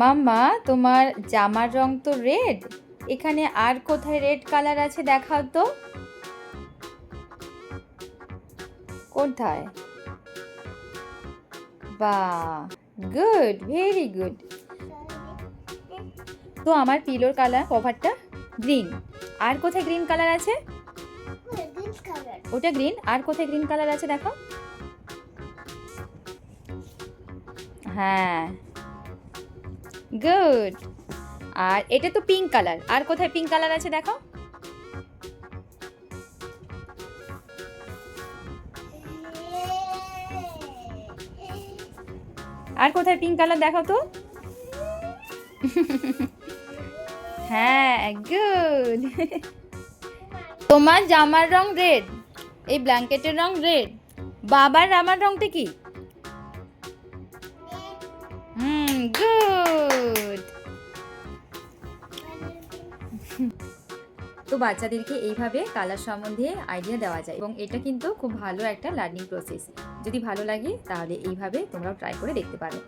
মাম্মা, তোমার জামার রং তো রেড, এখানে আর কোথায় রেড কালার আছে দেখাও তো। কোথায়? বাহ, গুড, ভেরি গুড। তো আমার পিলোর কালার কভারটা গ্রিন, আর কোথায় গ্রিন কালার আছে? ওটা গ্রিন, আর কোথায় গ্রিন কালার আছে দেখো। হ্যাঁ, গুড। আর এটা তো পিঙ্ক কালার, আর কোথায় পিঙ্ক কালার আছে দেখো। আর কোথায় পিঙ্ক কালার দেখো তো। হ্যাঁ, গুড। তোমার জামার রং রেড, এই ব্ল্যাঙ্কেটের রং রেড, বাবার জামার রংটা কি? গুড। তো বাচ্চাদেরকে এইভাবে কালার সম্বন্ধে আইডিয়া দেওয়া যায় এবং এটা কিন্তু খুব ভালো একটা লার্নিং প্রসেস। যদি ভালো লাগে তাহলে এইভাবে তোমরাও ট্রাই করে দেখতে পারো।